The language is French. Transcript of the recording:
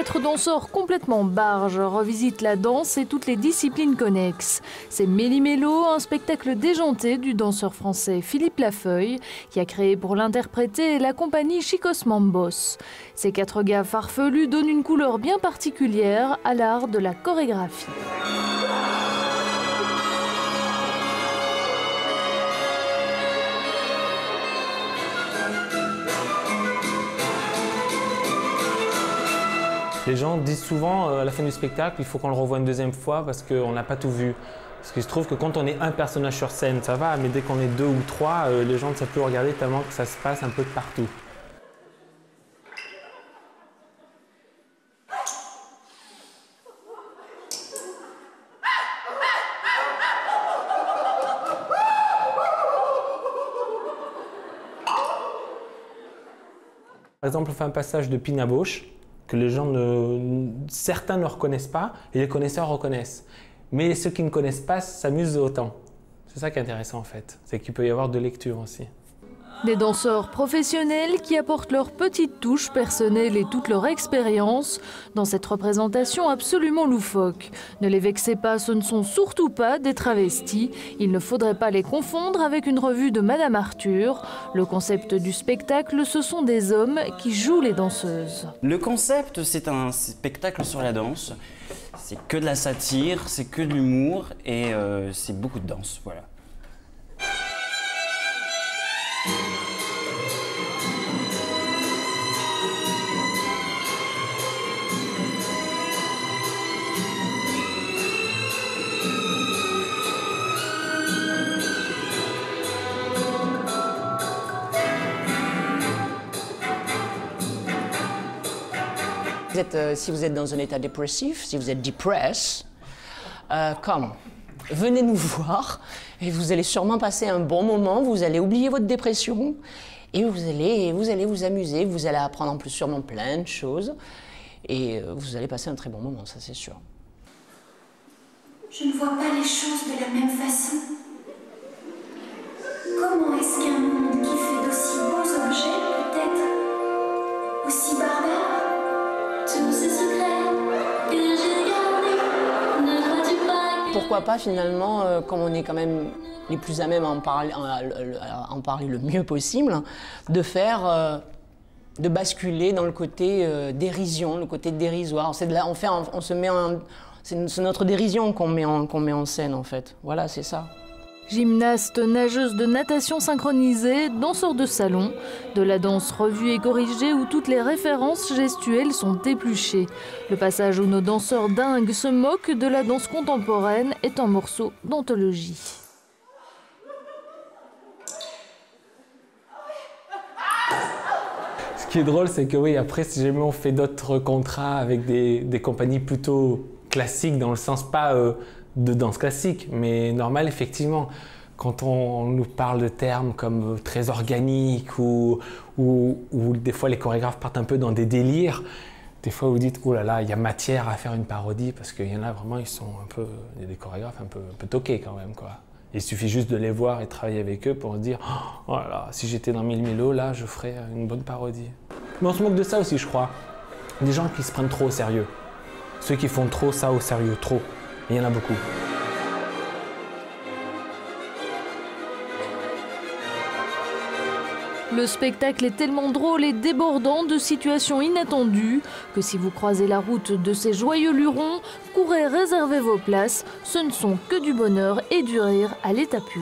4 danseurs complètement barges revisitent la danse et toutes les disciplines connexes. C'est Méli-Mélo, un spectacle déjanté du danseur français Philippe Lafeuille, qui a créé pour l'interpréter la compagnie Chicos Mambos. Ces 4 gars farfelus donnent une couleur bien particulière à l'art de la chorégraphie. Les gens disent souvent à la fin du spectacle, il faut qu'on le revoie une deuxième fois parce qu'on n'a pas tout vu. Parce qu'il se trouve que quand on est un personnage sur scène, ça va, mais dès qu'on est 2 ou 3, les gens ne savent plus regarder tellement que ça se passe un peu de partout. Par exemple, on fait un passage de Pin-à-Bausch que les gens certains ne reconnaissent pas et les connaisseurs reconnaissent. Mais ceux qui ne connaissent pas s'amusent autant. C'est ça qui est intéressant en fait, c'est qu'il peut y avoir de lecture aussi. Des danseurs professionnels qui apportent leur petite touche personnelle et toute leur expérience dans cette représentation absolument loufoque. Ne les vexez pas, ce ne sont surtout pas des travestis. Il ne faudrait pas les confondre avec une revue de Madame Arthur. Le concept du spectacle, ce sont des hommes qui jouent les danseuses. Le concept, c'est un spectacle sur la danse. C'est que de la satire, c'est que de l'humour et c'est beaucoup de danse, voilà. Si vous êtes dans un état dépressif, si vous êtes depressed, venez nous voir et vous allez sûrement passer un bon moment, vous allez oublier votre dépression et vous allez vous amuser, vous allez apprendre en plus sûrement plein de choses et vous allez passer un très bon moment, ça c'est sûr. Je ne vois pas les choses de la même façon. Comment est-ce qu'un monde qui fait d'aussi beaux objets peut être aussi barbare? Tous ces secrets que j'ai gardés, ne crois-tu pas que... Pourquoi pas finalement, comme on est quand même les plus à même à en parler le mieux possible, de faire, de basculer dans le côté dérision, le côté dérisoire. C'est notre dérision qu'on met en scène en fait. Voilà, c'est ça. Gymnaste, nageuse de natation synchronisée, danseur de salon, de la danse revue et corrigée où toutes les références gestuelles sont épluchées. Le passage où nos danseurs dingues se moquent de la danse contemporaine est un morceau d'anthologie. Ce qui est drôle, c'est que oui, après, si jamais on fait d'autres contrats avec des compagnies plutôt classiques, dans le sens pas de danse classique, mais normal, effectivement. Quand on nous parle de termes comme très organiques ou des fois les chorégraphes partent un peu dans des délires, des fois vous dites oh là là, il y a matière à faire une parodie parce qu'il y en a vraiment, il y a des chorégraphes un peu toqués quand même, quoi. Il suffit juste de les voir et travailler avec eux pour se dire oh là là, si j'étais dans Méli-Mélo, là je ferais une bonne parodie. Mais on se moque de ça aussi, je crois. Des gens qui se prennent trop au sérieux. Ceux qui font trop ça au sérieux, trop. Il y en a beaucoup. Le spectacle est tellement drôle et débordant de situations inattendues que si vous croisez la route de ces joyeux lurons, courez réserver vos places. Ce ne sont que du bonheur et du rire à l'état pur.